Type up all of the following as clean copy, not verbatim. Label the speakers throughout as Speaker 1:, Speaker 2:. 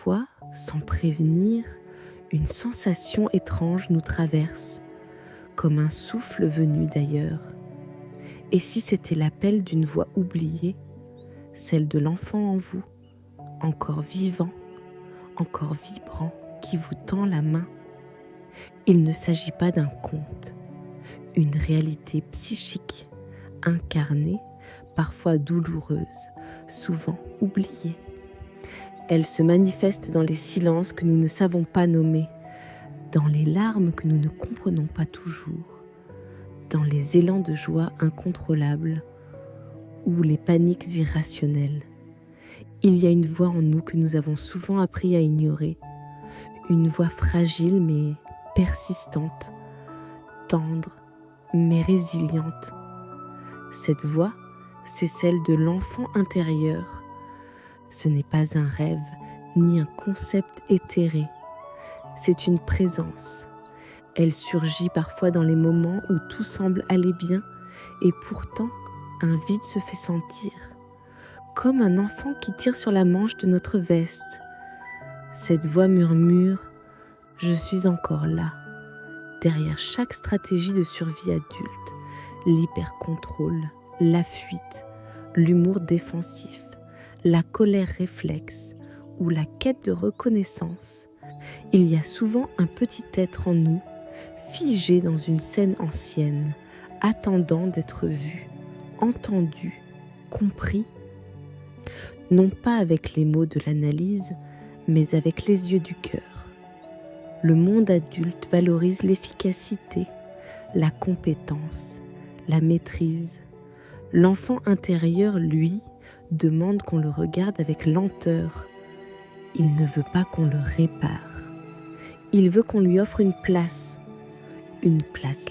Speaker 1: Parfois, sans prévenir, une sensation étrange nous traverse, comme un souffle venu d'ailleurs. Et si c'était l'appel d'une voix oubliée, celle de l'enfant en vous, encore vivant, encore vibrant, qui vous tend la main? Il ne s'agit pas d'un conte, une réalité psychique, incarnée, parfois douloureuse, souvent oubliée. Elle se manifeste dans les silences que nous ne savons pas nommer, dans les larmes que nous ne comprenons pas toujours, dans les élans de joie incontrôlables ou les paniques irrationnelles. Il y a une voix en nous que nous avons souvent appris à ignorer, une voix fragile mais persistante, tendre mais résiliente. Cette voix, c'est celle de l'enfant intérieur. Ce n'est pas un rêve ni un concept éthéré, c'est une présence. Elle surgit parfois dans les moments où tout semble aller bien et pourtant un vide se fait sentir, comme un enfant qui tire sur la manche de notre veste. Cette voix murmure « Je suis encore là ». Derrière chaque stratégie de survie adulte, l'hypercontrôle, la fuite, l'humour défensif, la colère réflexe ou la quête de reconnaissance, il y a souvent un petit être en nous, figé dans une scène ancienne, attendant d'être vu, entendu, compris, non pas avec les mots de l'analyse, mais avec les yeux du cœur. Le monde adulte valorise l'efficacité, la compétence, la maîtrise. L'enfant intérieur, lui, demande qu'on le regarde avec lenteur. Il ne veut pas qu'on le répare. Il veut qu'on lui offre une place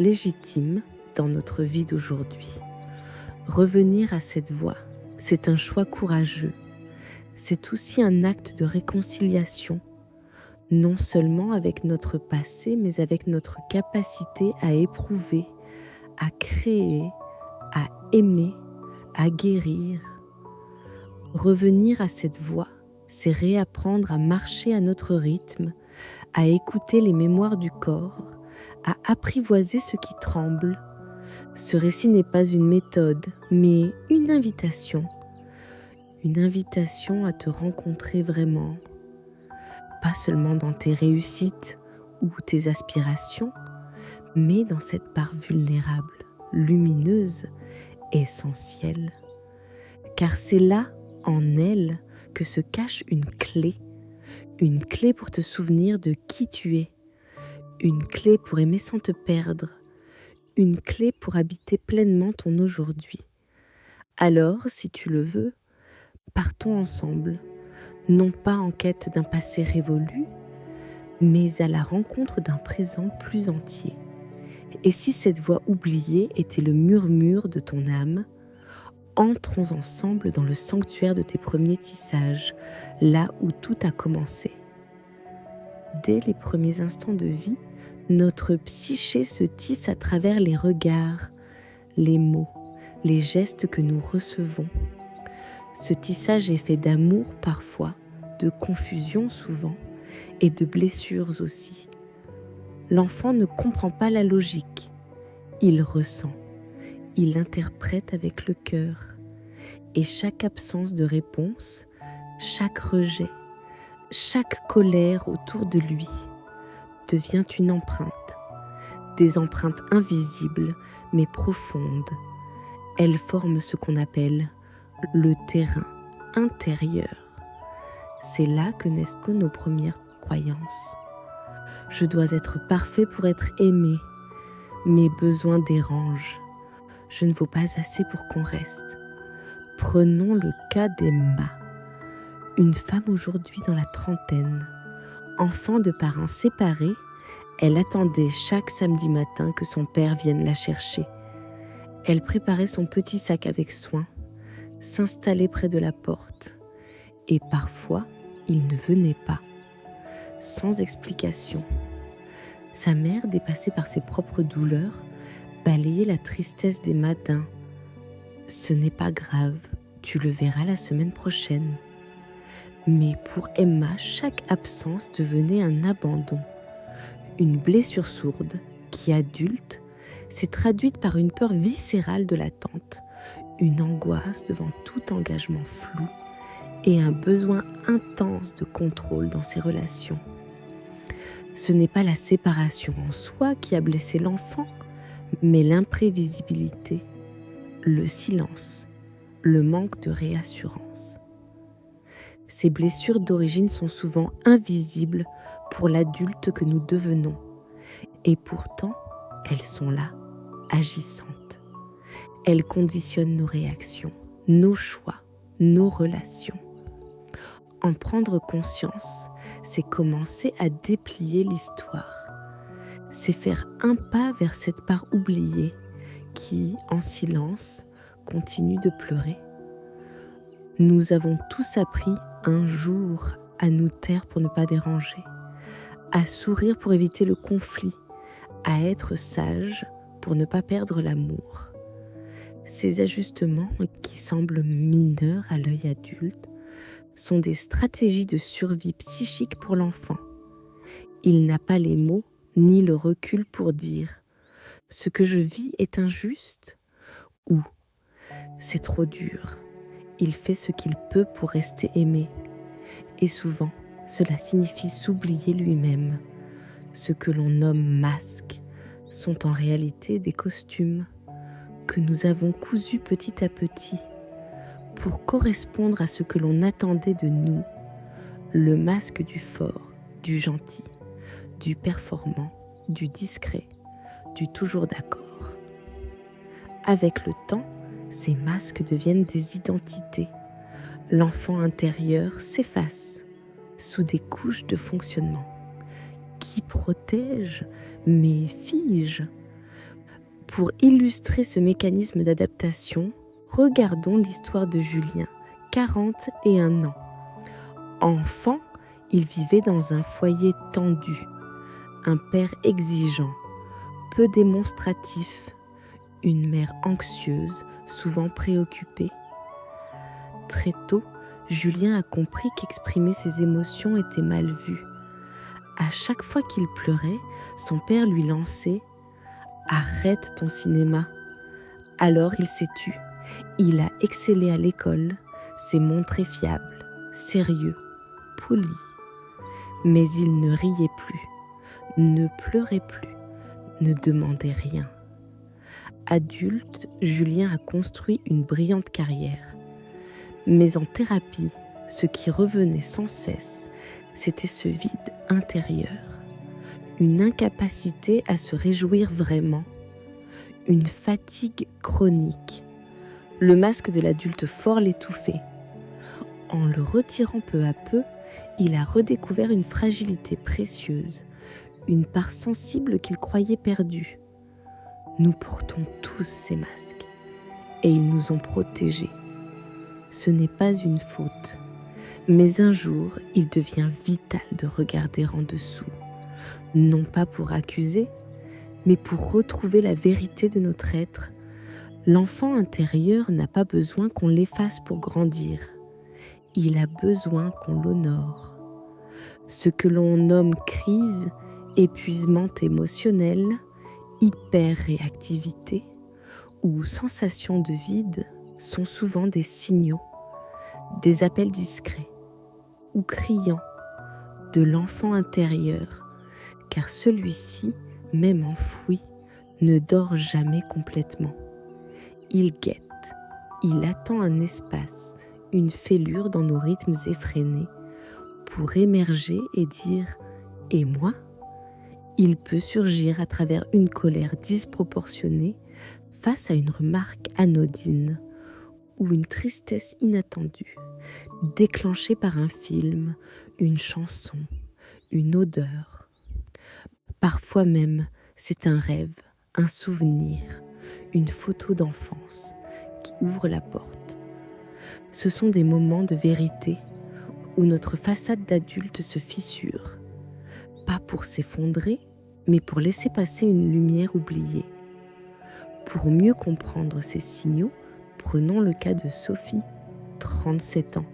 Speaker 1: légitime dans notre vie d'aujourd'hui. Revenir à cette voie, c'est un choix courageux. C'est aussi un acte de réconciliation, non seulement avec notre passé, mais avec notre capacité à éprouver, à créer, à aimer, à guérir. Revenir à cette voie, c'est réapprendre à marcher à notre rythme, à écouter les mémoires du corps, à apprivoiser ce qui tremble. Ce récit n'est pas une méthode, mais une invitation à te rencontrer vraiment, pas seulement dans tes réussites ou tes aspirations, mais dans cette part vulnérable, lumineuse, essentielle. Car c'est là, en elle, que se cache une clé pour te souvenir de qui tu es, une clé pour aimer sans te perdre, une clé pour habiter pleinement ton aujourd'hui. Alors, si tu le veux, partons ensemble, non pas en quête d'un passé révolu, mais à la rencontre d'un présent plus entier. Et si cette voix oubliée était le murmure de ton âme, entrons ensemble dans le sanctuaire de tes premiers tissages, là où tout a commencé. Dès les premiers instants de vie, notre psyché se tisse à travers les regards, les mots, les gestes que nous recevons. Ce tissage est fait d'amour parfois, de confusion souvent, et de blessures aussi. L'enfant ne comprend pas la logique, il ressent, il interprète avec le cœur. Et chaque absence de réponse, chaque rejet, chaque colère autour de lui devient une empreinte. Des empreintes invisibles mais profondes. Elles forment ce qu'on appelle le terrain intérieur. C'est là que naissent nos premières croyances. Je dois être parfait pour être aimé. Mes besoins dérangent. Je ne vaux pas assez pour qu'on reste. Prenons le cas d'Emma, une femme aujourd'hui dans la trentaine. Enfant de parents séparés, elle attendait chaque samedi matin que son père vienne la chercher. Elle préparait son petit sac avec soin, s'installait près de la porte. Et parfois, il ne venait pas, sans explication. Sa mère, dépassée par ses propres douleurs, balayait la tristesse des matins. « Ce n'est pas grave, tu le verras la semaine prochaine. » Mais pour Emma, chaque absence devenait un abandon. Une blessure sourde qui, adulte, s'est traduite par une peur viscérale de l'attente, une angoisse devant tout engagement flou et un besoin intense de contrôle dans ses relations. Ce n'est pas la séparation en soi qui a blessé l'enfant, mais l'imprévisibilité, le silence, le manque de réassurance. Ces blessures d'origine sont souvent invisibles pour l'adulte que nous devenons, et pourtant, elles sont là, agissantes. Elles conditionnent nos réactions, nos choix, nos relations. En prendre conscience, c'est commencer à déplier l'histoire. C'est faire un pas vers cette part oubliée qui, en silence, continue de pleurer. Nous avons tous appris un jour à nous taire pour ne pas déranger, à sourire pour éviter le conflit, à être sage pour ne pas perdre l'amour. Ces ajustements, qui semblent mineurs à l'œil adulte, sont des stratégies de survie psychique pour l'enfant. Il n'a pas les mots ni le recul pour dire « ce que je vis est injuste » ou « c'est trop dur ». Il fait ce qu'il peut pour rester aimé. Et souvent, cela signifie s'oublier lui-même. Ce que l'on nomme masques sont en réalité des costumes que nous avons cousus petit à petit pour correspondre à ce que l'on attendait de nous, le masque du fort, du gentil, du performant, du discret, du toujours d'accord. Avec le temps, ces masques deviennent des identités. L'enfant intérieur s'efface sous des couches de fonctionnement qui protègent mais figent. Pour illustrer ce mécanisme d'adaptation, regardons l'histoire de Julien, 41 ans. Enfant, il vivait dans un foyer tendu, un père exigeant, peu démonstratif, une mère anxieuse, souvent préoccupée. Très tôt, Julien a compris qu'exprimer ses émotions était mal vu. À chaque fois qu'il pleurait, son père lui lançait « Arrête ton cinéma ». Alors il s'est tu. Il a excellé à l'école, s'est montré fiable, sérieux, poli. Mais il ne riait plus, ne pleurait plus, ne demandait rien. Adulte, Julien a construit une brillante carrière. Mais en thérapie, ce qui revenait sans cesse, c'était ce vide intérieur, une incapacité à se réjouir vraiment, une fatigue chronique. Le masque de l'adulte fort l'étouffait. En le retirant peu à peu, il a redécouvert une fragilité précieuse, une part sensible qu'il croyait perdue. Nous portons tous ces masques et ils nous ont protégés. Ce n'est pas une faute, mais un jour, il devient vital de regarder en dessous, non pas pour accuser, mais pour retrouver la vérité de notre être. L'enfant intérieur n'a pas besoin qu'on l'efface pour grandir. Il a besoin qu'on l'honore. Ce que l'on nomme crise, épuisement émotionnel, hyper-réactivité ou sensation de vide sont souvent des signaux, des appels discrets ou criants de l'enfant intérieur, car celui-ci, même enfoui, ne dort jamais complètement. Il guette, il attend un espace, une fêlure dans nos rythmes effrénés pour émerger et dire « Et moi ?» Il peut surgir à travers une colère disproportionnée face à une remarque anodine ou une tristesse inattendue, déclenchée par un film, une chanson, une odeur. Parfois même, c'est un rêve, un souvenir, une photo d'enfance qui ouvre la porte. Ce sont des moments de vérité où notre façade d'adulte se fissure, pas pour s'effondrer, mais pour laisser passer une lumière oubliée. Pour mieux comprendre ces signaux, prenons le cas de Sophie, 37 ans.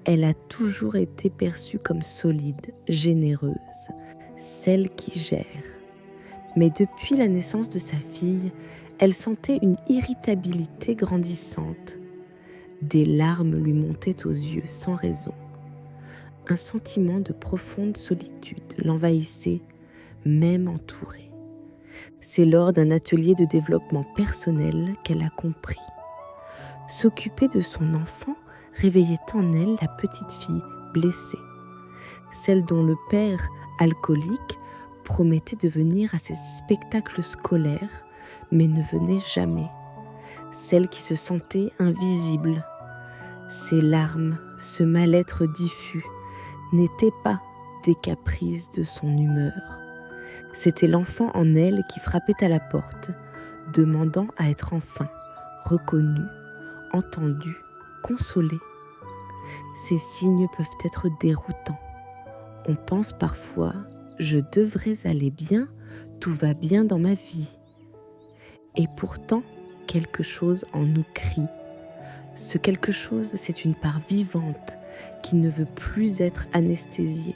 Speaker 1: Elle a toujours été perçue comme solide, généreuse, celle qui gère. Mais depuis la naissance de sa fille, elle sentait une irritabilité grandissante. Des larmes lui montaient aux yeux sans raison. Un sentiment de profonde solitude l'envahissait, même entourée. C'est lors d'un atelier de développement personnel qu'elle a compris. S'occuper de son enfant réveillait en elle la petite fille blessée, celle dont le père, alcoolique, promettait de venir à ses spectacles scolaires, mais ne venait jamais, celle qui se sentait invisible. Ses larmes, ce mal-être diffus, n'étaient pas des caprices de son humeur. C'était l'enfant en elle qui frappait à la porte, demandant à être enfin reconnu, entendu, consolé. Ces signes peuvent être déroutants. On pense parfois « je devrais aller bien, tout va bien dans ma vie ». Et pourtant, quelque chose en nous crie. Ce quelque chose, c'est une part vivante qui ne veut plus être anesthésiée.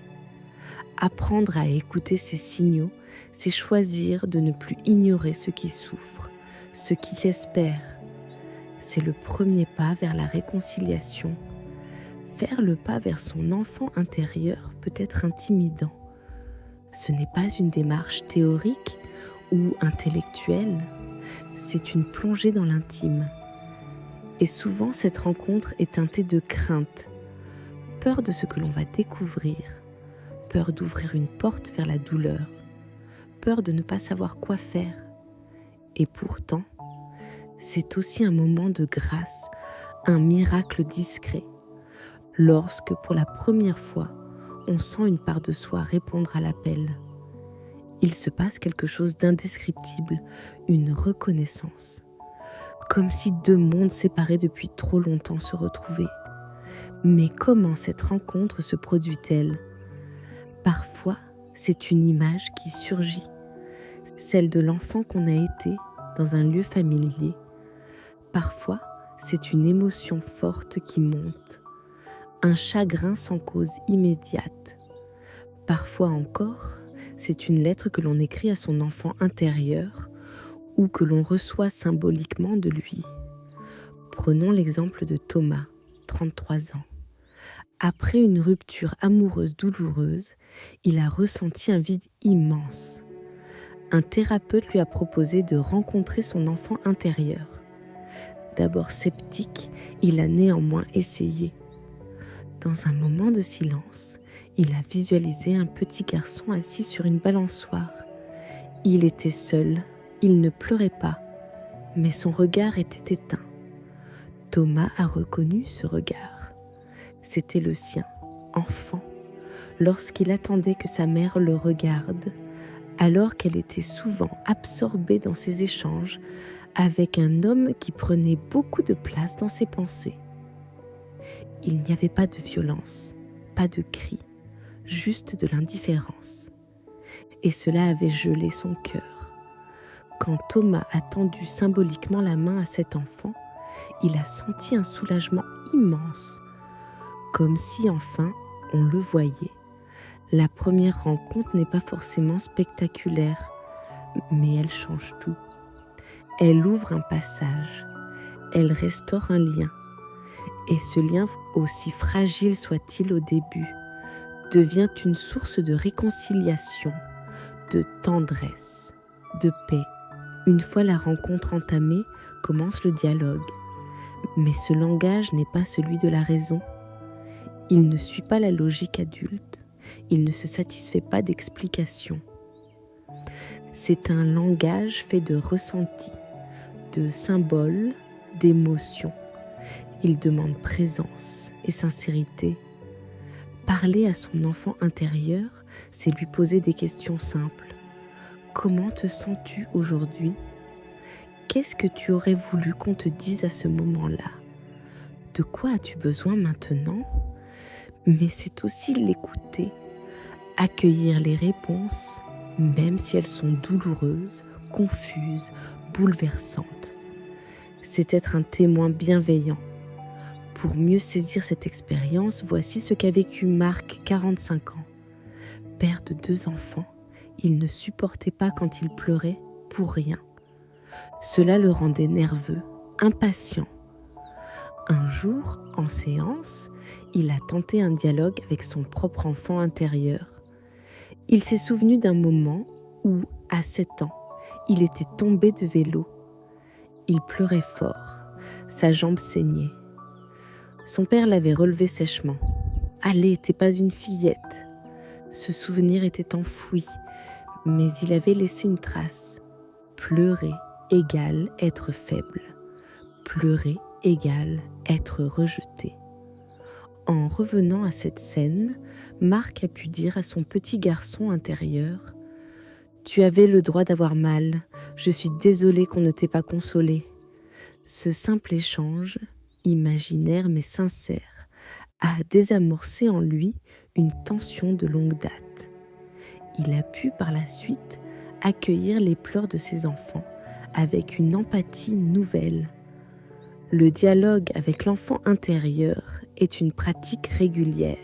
Speaker 1: Apprendre à écouter ces signaux, c'est choisir de ne plus ignorer ce qui souffre, ce qui espère. C'est le premier pas vers la réconciliation. Faire le pas vers son enfant intérieur peut être intimidant. Ce n'est pas une démarche théorique ou intellectuelle, c'est une plongée dans l'intime. Et souvent, cette rencontre est teintée de crainte, peur de ce que l'on va découvrir, peur d'ouvrir une porte vers la douleur, peur de ne pas savoir quoi faire. Et pourtant, c'est aussi un moment de grâce, un miracle discret, lorsque pour la première fois, on sent une part de soi répondre à l'appel. Il se passe quelque chose d'indescriptible, une reconnaissance. Comme si deux mondes séparés depuis trop longtemps se retrouvaient. Mais comment cette rencontre se produit-elle ? Parfois, c'est une image qui surgit, celle de l'enfant qu'on a été dans un lieu familier. Parfois, c'est une émotion forte qui monte, un chagrin sans cause immédiate. Parfois encore, c'est une lettre que l'on écrit à son enfant intérieur ou que l'on reçoit symboliquement de lui. Prenons l'exemple de Thomas, 33 ans. Après une rupture amoureuse douloureuse, il a ressenti un vide immense. Un thérapeute lui a proposé de rencontrer son enfant intérieur. D'abord sceptique, il a néanmoins essayé. Dans un moment de silence, il a visualisé un petit garçon assis sur une balançoire. Il était seul, il ne pleurait pas, mais son regard était éteint. Thomas a reconnu ce regard. C'était le sien, enfant, lorsqu'il attendait que sa mère le regarde, alors qu'elle était souvent absorbée dans ses échanges avec un homme qui prenait beaucoup de place dans ses pensées. Il n'y avait pas de violence, pas de cris, juste de l'indifférence. Et cela avait gelé son cœur. Quand Thomas a tendu symboliquement la main à cet enfant, il a senti un soulagement immense, comme si enfin on le voyait. La première rencontre n'est pas forcément spectaculaire, mais elle change tout. Elle ouvre un passage, elle restaure un lien. Et ce lien, aussi fragile soit-il au début, devient une source de réconciliation, de tendresse, de paix. Une fois la rencontre entamée, commence le dialogue. Mais ce langage n'est pas celui de la raison. Il ne suit pas la logique adulte. Il ne se satisfait pas d'explications. C'est un langage fait de ressentis, de symboles, d'émotions. Il demande présence et sincérité. Parler à son enfant intérieur, c'est lui poser des questions simples. Comment te sens-tu aujourd'hui ? Qu'est-ce que tu aurais voulu qu'on te dise à ce moment-là ? De quoi as-tu besoin maintenant ? Mais c'est aussi l'écouter, accueillir les réponses, même si elles sont douloureuses, confuses, bouleversantes. C'est être un témoin bienveillant, Pour mieux saisir cette expérience, voici ce qu'a vécu Marc, 45 ans. Père de 2 enfants, il ne supportait pas quand il pleurait pour rien. Cela le rendait nerveux, impatient. Un jour, en séance, il a tenté un dialogue avec son propre enfant intérieur. Il s'est souvenu d'un moment où, à 7 ans, il était tombé de vélo. Il pleurait fort, sa jambe saignait. Son père l'avait relevé sèchement. « Allez, t'es pas une fillette !» Ce souvenir était enfoui, mais il avait laissé une trace. Pleurer égale être faible. Pleurer égale être rejeté. En revenant à cette scène, Marc a pu dire à son petit garçon intérieur « Tu avais le droit d'avoir mal, je suis désolé qu'on ne t'ait pas consolé. » Ce simple échange, imaginaire mais sincère, a désamorcé en lui une tension de longue date. Il a pu par la suite accueillir les pleurs de ses enfants avec une empathie nouvelle. Le dialogue avec l'enfant intérieur est une pratique régulière.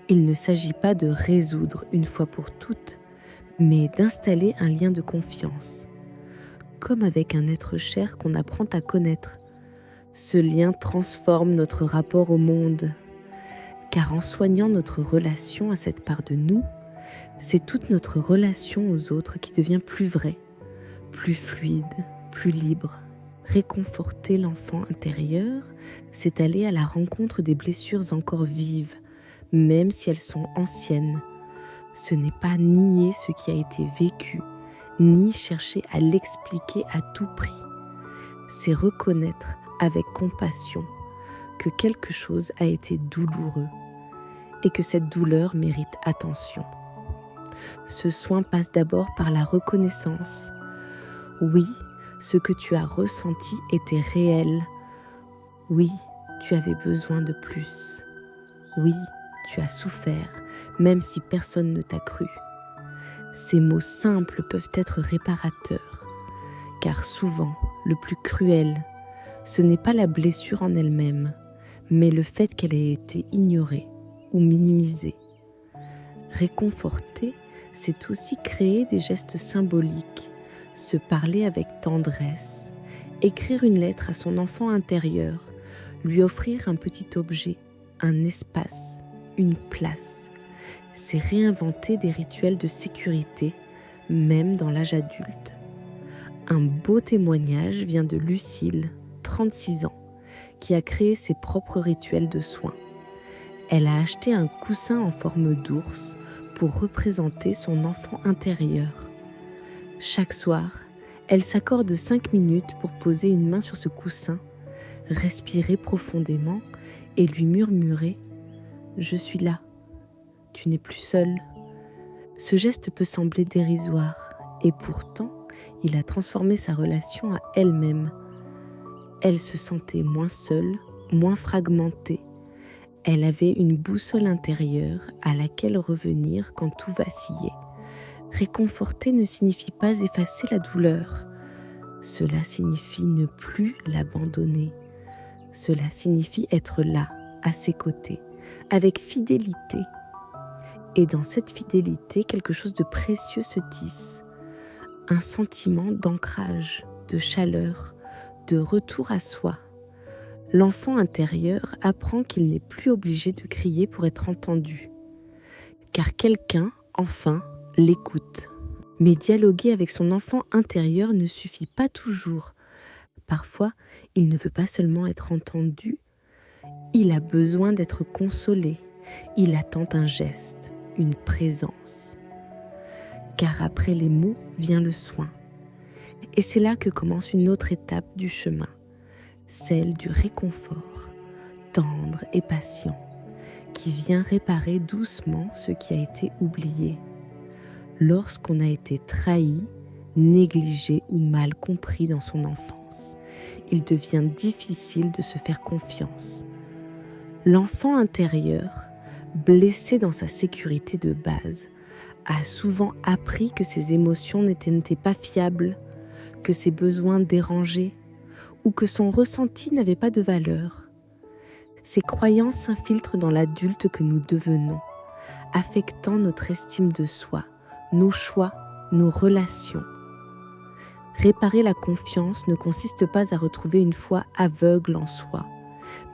Speaker 1: Il ne s'agit pas de résoudre une fois pour toutes, mais d'installer un lien de confiance. Comme avec un être cher qu'on apprend à connaître. Ce lien transforme notre rapport au monde. Car en soignant notre relation à cette part de nous, c'est toute notre relation aux autres qui devient plus vraie, plus fluide, plus libre. Réconforter l'enfant intérieur, c'est aller à la rencontre des blessures encore vives, même si elles sont anciennes. Ce n'est pas nier ce qui a été vécu, ni chercher à l'expliquer à tout prix. C'est reconnaître avec compassion que quelque chose a été douloureux et que cette douleur mérite attention. Ce soin passe d'abord par la reconnaissance. Oui, ce que tu as ressenti était réel. Oui, tu avais besoin de plus. Oui, tu as souffert, même si personne ne t'a cru. Ces mots simples peuvent être réparateurs, car souvent, le plus cruel, ce n'est pas la blessure en elle-même, mais le fait qu'elle ait été ignorée ou minimisée. Réconforter, c'est aussi créer des gestes symboliques, se parler avec tendresse, écrire une lettre à son enfant intérieur, lui offrir un petit objet, un espace, une place. C'est réinventer des rituels de sécurité, même dans l'âge adulte. Un beau témoignage vient de Lucille, 36 ans, qui a créé ses propres rituels de soins. Elle a acheté un coussin en forme d'ours pour représenter son enfant intérieur. Chaque soir, elle s'accorde 5 minutes pour poser une main sur ce coussin, respirer profondément et lui murmurer « Je suis là, tu n'es plus seul ». Ce geste peut sembler dérisoire et pourtant, il a transformé sa relation à elle-même. Elle se sentait moins seule, moins fragmentée. Elle avait une boussole intérieure à laquelle revenir quand tout vacillait. Réconforter ne signifie pas effacer la douleur. Cela signifie ne plus l'abandonner. Cela signifie être là, à ses côtés, avec fidélité. Et dans cette fidélité, quelque chose de précieux se tisse. Un sentiment d'ancrage, de chaleur, de retour à soi. L'enfant intérieur apprend qu'il n'est plus obligé de crier pour être entendu. Car quelqu'un, enfin, l'écoute. Mais dialoguer avec son enfant intérieur ne suffit pas toujours. Parfois, il ne veut pas seulement être entendu, il a besoin d'être consolé. Il attend un geste, une présence. Car après les mots vient le soin. Et c'est là que commence une autre étape du chemin, celle du réconfort, tendre et patient, qui vient réparer doucement ce qui a été oublié. Lorsqu'on a été trahi, négligé ou mal compris dans son enfance, il devient difficile de se faire confiance. L'enfant intérieur, blessé dans sa sécurité de base, a souvent appris que ses émotions n'étaient pas fiables, que ses besoins dérangeaient ou que son ressenti n'avait pas de valeur. Ces croyances s'infiltrent dans l'adulte que nous devenons, affectant notre estime de soi, nos choix, nos relations. Réparer la confiance ne consiste pas à retrouver une foi aveugle en soi,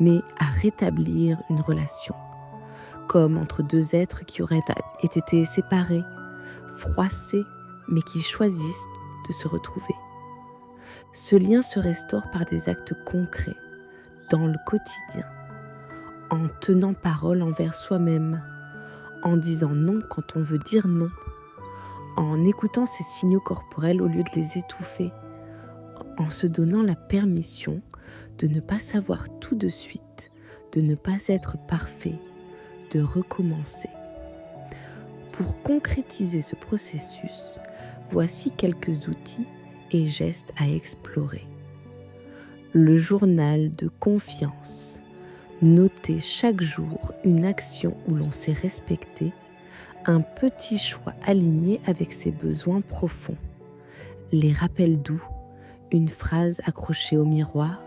Speaker 1: mais à rétablir une relation, comme entre deux êtres qui auraient été séparés, froissés, mais qui choisissent de se retrouver. Ce lien se restaure par des actes concrets, dans le quotidien, en tenant parole envers soi-même, en disant non quand on veut dire non, en écoutant ses signaux corporels au lieu de les étouffer, en se donnant la permission de ne pas savoir tout de suite, de ne pas être parfait, de recommencer. Pour concrétiser ce processus, voici quelques outils et gestes à explorer. Le journal de confiance. Notez chaque jour une action où l'on s'est respecté, un petit choix aligné avec ses besoins profonds. Les rappels doux, une phrase accrochée au miroir,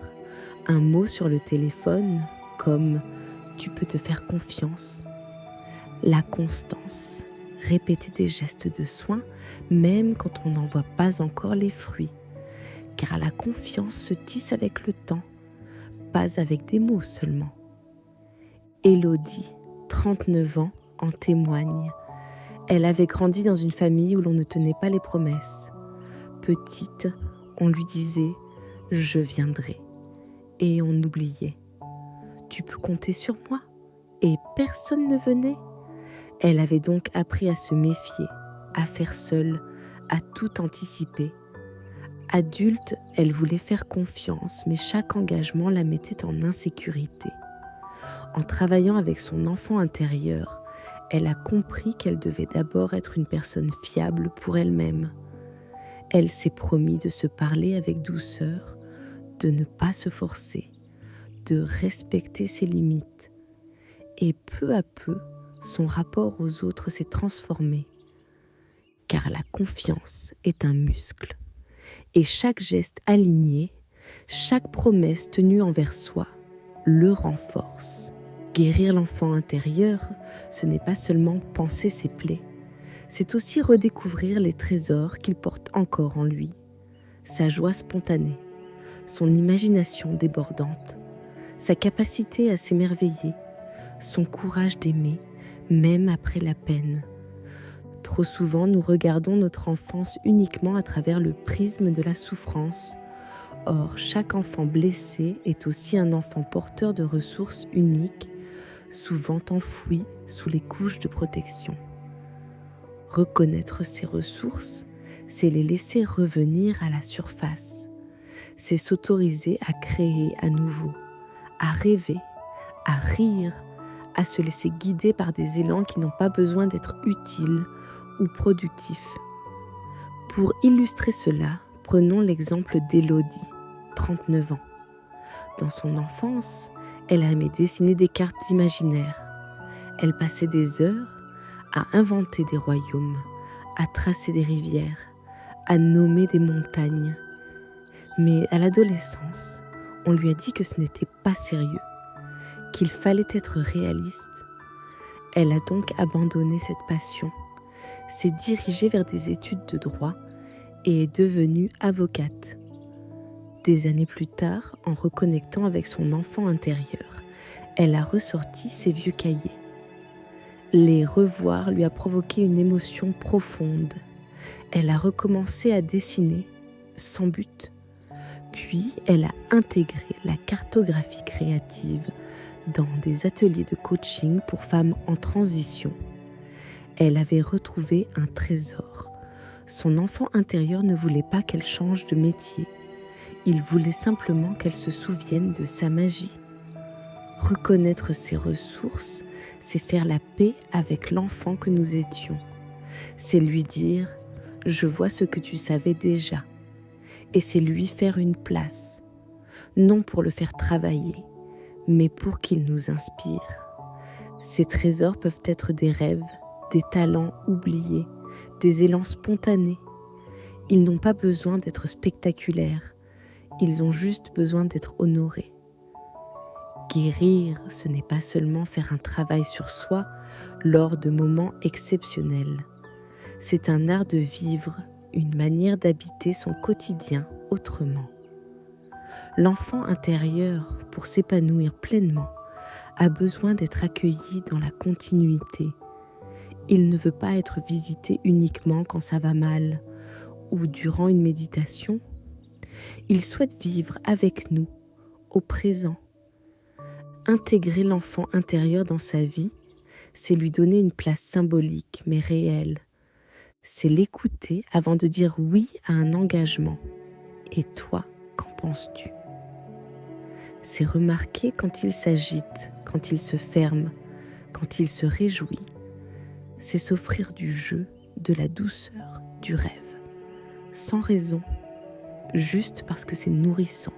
Speaker 1: un mot sur le téléphone comme « tu peux te faire confiance ». La constance. Répéter des gestes de soin même quand on n'en voit pas encore les fruits. Car la confiance se tisse avec le temps, pas avec des mots seulement. Élodie, 39 ans, en témoigne. Elle avait grandi dans une famille où l'on ne tenait pas les promesses. Petite, on lui disait « je viendrai » et on oubliait. « Tu peux compter sur moi » et personne ne venait. Elle avait donc appris à se méfier, à faire seule, à tout anticiper. Adulte, elle voulait faire confiance, mais chaque engagement la mettait en insécurité. En travaillant avec son enfant intérieur, elle a compris qu'elle devait d'abord être une personne fiable pour elle-même. Elle s'est promis de se parler avec douceur, de ne pas se forcer, de respecter ses limites. Et peu à peu, son rapport aux autres s'est transformé. Car la confiance est un muscle. Et chaque geste aligné, chaque promesse tenue envers soi, le renforce. Guérir l'enfant intérieur, ce n'est pas seulement panser ses plaies, c'est aussi redécouvrir les trésors qu'il porte encore en lui, sa joie spontanée, son imagination débordante, sa capacité à s'émerveiller, son courage d'aimer, même après la peine. Trop souvent, nous regardons notre enfance uniquement à travers le prisme de la souffrance. Or, chaque enfant blessé est aussi un enfant porteur de ressources uniques, souvent enfouies sous les couches de protection. Reconnaître ces ressources, c'est les laisser revenir à la surface. C'est s'autoriser à créer à nouveau, à rêver, à rire, à se laisser guider par des élans qui n'ont pas besoin d'être utiles ou productifs. Pour illustrer cela, prenons l'exemple d'Élodie, 39 ans. Dans son enfance, elle aimait dessiner des cartes imaginaires. Elle passait des heures à inventer des royaumes, à tracer des rivières, à nommer des montagnes. Mais à l'adolescence, on lui a dit que ce n'était pas sérieux, qu'il fallait être réaliste. Elle a donc abandonné cette passion, s'est dirigée vers des études de droit et est devenue avocate. Des années plus tard, en reconnectant avec son enfant intérieur, elle a ressorti ses vieux cahiers. Les revoir lui a provoqué une émotion profonde. Elle a recommencé à dessiner, sans but. Puis, elle a intégré la cartographie créative dans des ateliers de coaching pour femmes en transition. Elle avait retrouvé un trésor. Son enfant intérieur ne voulait pas qu'elle change de métier. Il voulait simplement qu'elle se souvienne de sa magie. Reconnaître ses ressources, c'est faire la paix avec l'enfant que nous étions. C'est lui dire « je vois ce que tu savais déjà ». Et c'est lui faire une place, non pour le faire travailler, mais pour qu'il nous inspire. Ces trésors peuvent être des rêves, des talents oubliés, des élans spontanés. Ils n'ont pas besoin d'être spectaculaires, ils ont juste besoin d'être honorés. Guérir, ce n'est pas seulement faire un travail sur soi lors de moments exceptionnels. C'est un art de vivre, une manière d'habiter son quotidien autrement. L'enfant intérieur, pour s'épanouir pleinement, a besoin d'être accueilli dans la continuité. Il ne veut pas être visité uniquement quand ça va mal ou durant une méditation. Il souhaite vivre avec nous, au présent. Intégrer l'enfant intérieur dans sa vie, c'est lui donner une place symbolique mais réelle. C'est l'écouter avant de dire oui à un engagement. Et toi, qu'en penses-tu ? C'est remarquer quand il s'agite, quand il se ferme, quand il se réjouit. C'est s'offrir du jeu, de la douceur, du rêve. Sans raison, juste parce que c'est nourrissant.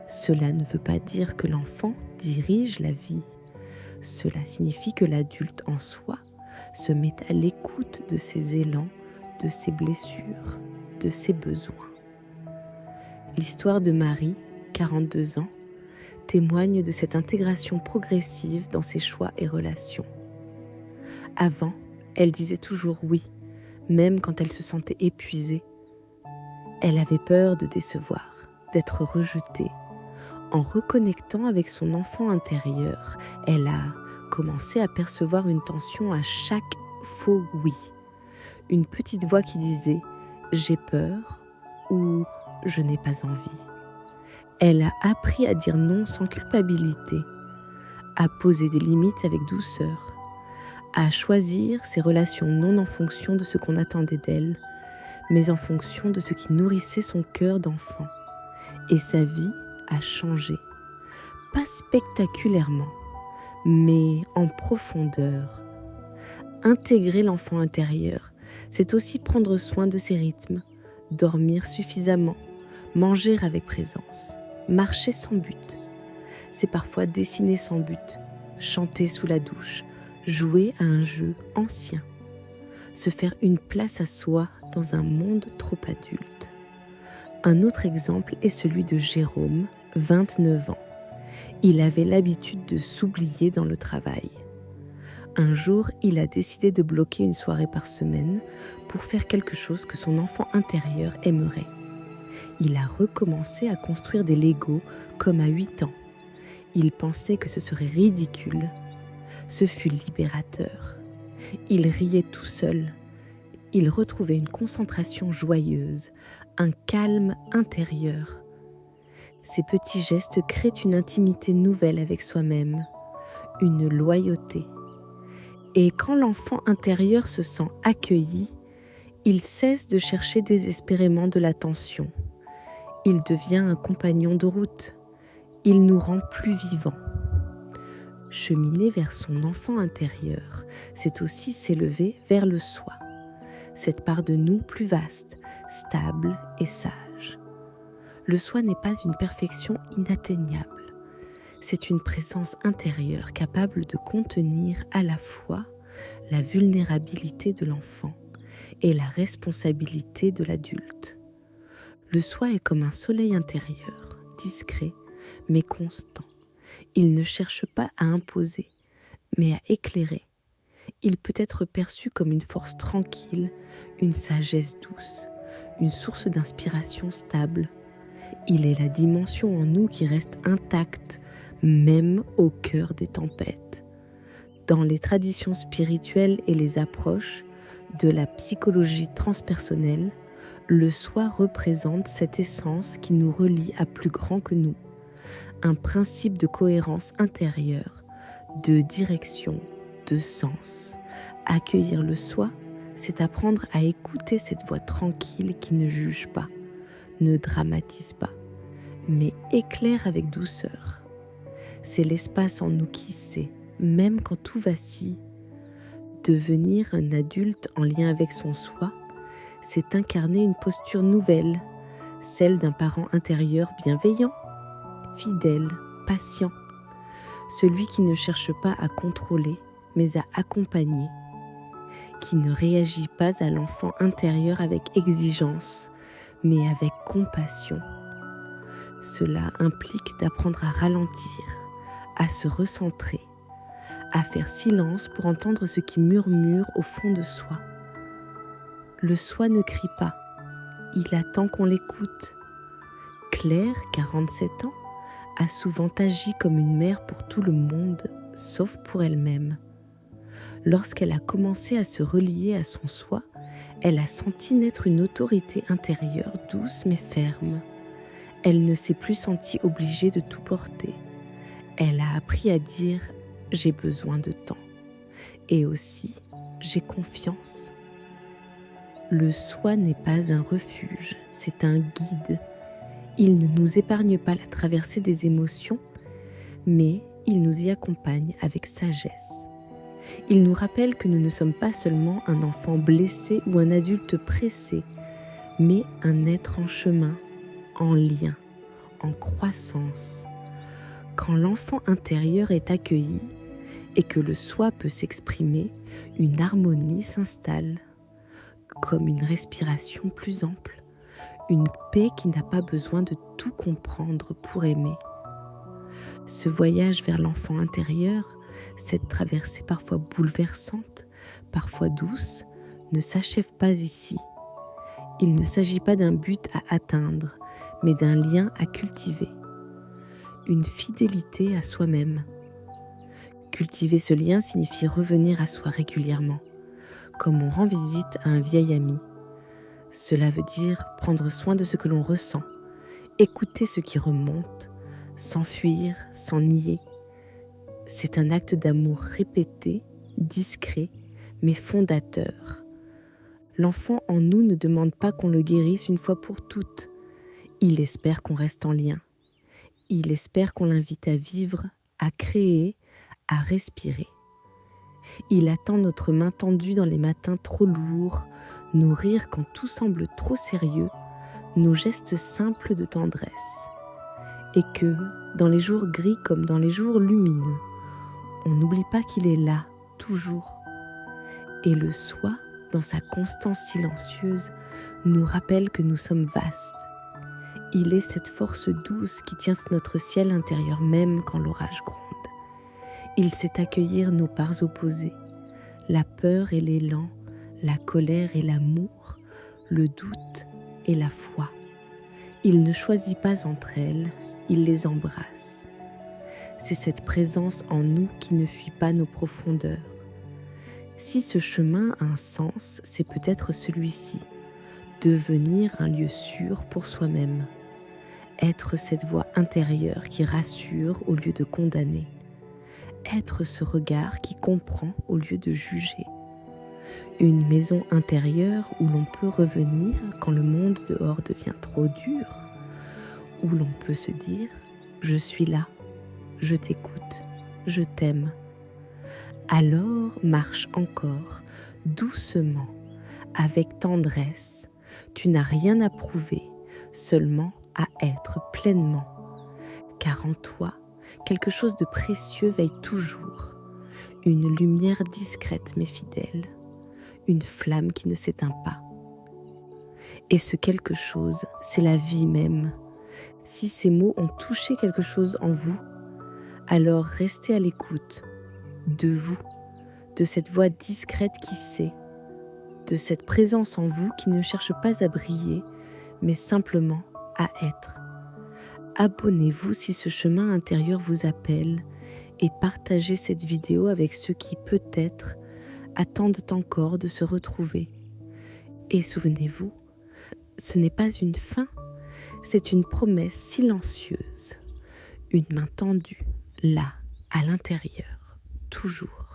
Speaker 1: Cela ne veut pas dire que l'enfant dirige la vie. Cela signifie que l'adulte en soi se met à l'écoute de ses élans, de ses blessures, de ses besoins. L'histoire de Marie, 42 ans, témoigne de cette intégration progressive dans ses choix et relations. Avant, elle disait toujours oui, même quand elle se sentait épuisée. Elle avait peur de décevoir, d'être rejetée. En reconnectant avec son enfant intérieur, elle a commencé à percevoir une tension à chaque faux oui. Une petite voix qui disait « j'ai peur » ou « je n'ai pas envie ». Elle a appris à dire non sans culpabilité, à poser des limites avec douceur, à choisir ses relations non en fonction de ce qu'on attendait d'elle, mais en fonction de ce qui nourrissait son cœur d'enfant. Et sa vie a changé, pas spectaculairement, mais en profondeur. Intégrer l'enfant intérieur, c'est aussi prendre soin de ses rythmes, dormir suffisamment, manger avec présence, marcher sans but. C'est parfois dessiner sans but, chanter sous la douche, jouer à un jeu ancien, se faire une place à soi dans un monde trop adulte. Un autre exemple est celui de Jérôme, 29 ans. Il avait l'habitude de s'oublier dans le travail. Un jour, il a décidé de bloquer une soirée par semaine pour faire quelque chose que son enfant intérieur aimerait. Il a recommencé à construire des Legos comme à 8 ans. Il pensait que ce serait ridicule. Ce fut libérateur. Il riait tout seul. Il retrouvait une concentration joyeuse, un calme intérieur. Ces petits gestes créent une intimité nouvelle avec soi-même, une loyauté. Et quand l'enfant intérieur se sent accueilli, il cesse de chercher désespérément de l'attention. Il devient un compagnon de route. Il nous rend plus vivants. Cheminer vers son enfant intérieur, c'est aussi s'élever vers le soi. Cette part de nous plus vaste, stable et sage. Le soi n'est pas une perfection inatteignable. C'est une présence intérieure capable de contenir à la fois la vulnérabilité de l'enfant et la responsabilité de l'adulte. Le soi est comme un soleil intérieur, discret mais constant. Il ne cherche pas à imposer, mais à éclairer. Il peut être perçu comme une force tranquille, une sagesse douce, une source d'inspiration stable. Il est la dimension en nous qui reste intacte, même au cœur des tempêtes. Dans les traditions spirituelles et les approches de la psychologie transpersonnelle, le soi représente cette essence qui nous relie à plus grand que nous. Un principe de cohérence intérieure, de direction, de sens. Accueillir le soi, c'est apprendre à écouter cette voix tranquille qui ne juge pas, ne dramatise pas, mais éclaire avec douceur. C'est l'espace en nous qui sait, même quand tout vacille. Devenir un adulte en lien avec son soi, c'est incarner une posture nouvelle, celle d'un parent intérieur bienveillant, fidèle, patient, celui qui ne cherche pas à contrôler, mais à accompagner, qui ne réagit pas à l'enfant intérieur avec exigence, mais avec compassion. Cela implique d'apprendre à ralentir, à se recentrer, à faire silence pour entendre ce qui murmure au fond de soi. Le soi ne crie pas, il attend qu'on l'écoute. Claire, 47 ans, a souvent agi comme une mère pour tout le monde, sauf pour elle-même. Lorsqu'elle a commencé à se relier à son soi, elle a senti naître une autorité intérieure douce mais ferme. Elle ne s'est plus sentie obligée de tout porter. Elle a appris à dire « j'ai besoin de temps » et aussi « j'ai confiance ». Le soi n'est pas un refuge, c'est un guide. Il ne nous épargne pas la traversée des émotions, mais il nous y accompagne avec sagesse. Il nous rappelle que nous ne sommes pas seulement un enfant blessé ou un adulte pressé, mais un être en chemin, en lien, en croissance. Quand l'enfant intérieur est accueilli et que le soi peut s'exprimer, une harmonie s'installe, comme une respiration plus ample, une paix qui n'a pas besoin de tout comprendre pour aimer. Ce voyage vers l'enfant intérieur, cette traversée parfois bouleversante, parfois douce, ne s'achève pas ici. Il ne s'agit pas d'un but à atteindre, mais d'un lien à cultiver. Une fidélité à soi-même. Cultiver ce lien signifie revenir à soi régulièrement, comme on rend visite à un vieil ami. Cela veut dire prendre soin de ce que l'on ressent, écouter ce qui remonte, sans fuir, sans nier. C'est un acte d'amour répété, discret, mais fondateur. L'enfant en nous ne demande pas qu'on le guérisse une fois pour toutes. Il espère qu'on reste en lien. Il espère qu'on l'invite à vivre, à créer, à respirer. Il attend notre main tendue dans les matins trop lourds, nos rires quand tout semble trop sérieux, nos gestes simples de tendresse. Et que, dans les jours gris comme dans les jours lumineux, on n'oublie pas qu'il est là, toujours. Et le soi, dans sa constance silencieuse, nous rappelle que nous sommes vastes. Il est cette force douce qui tient notre ciel intérieur même quand l'orage gronde. Il sait accueillir nos parts opposées, la peur et l'élan, la colère et l'amour, le doute et la foi. Il ne choisit pas entre elles, il les embrasse. C'est cette présence en nous qui ne fuit pas nos profondeurs. Si ce chemin a un sens, c'est peut-être celui-ci, devenir un lieu sûr pour soi-même, être cette voix intérieure qui rassure au lieu de condamner, être ce regard qui comprend au lieu de juger, une maison intérieure où l'on peut revenir quand le monde dehors devient trop dur, où l'on peut se dire « je suis là ». Je t'écoute, je t'aime. Alors marche encore, doucement, avec tendresse. Tu n'as rien à prouver, seulement à être pleinement. Car en toi, quelque chose de précieux veille toujours. Une lumière discrète mais fidèle. Une flamme qui ne s'éteint pas. Et ce quelque chose, c'est la vie même. Si ces mots ont touché quelque chose en vous, alors restez à l'écoute de vous, de cette voix discrète qui sait, de cette présence en vous qui ne cherche pas à briller, mais simplement à être. Abonnez-vous si ce chemin intérieur vous appelle et partagez cette vidéo avec ceux qui, peut-être, attendent encore de se retrouver. Et souvenez-vous, ce n'est pas une fin, c'est une promesse silencieuse, une main tendue, là, à l'intérieur, toujours.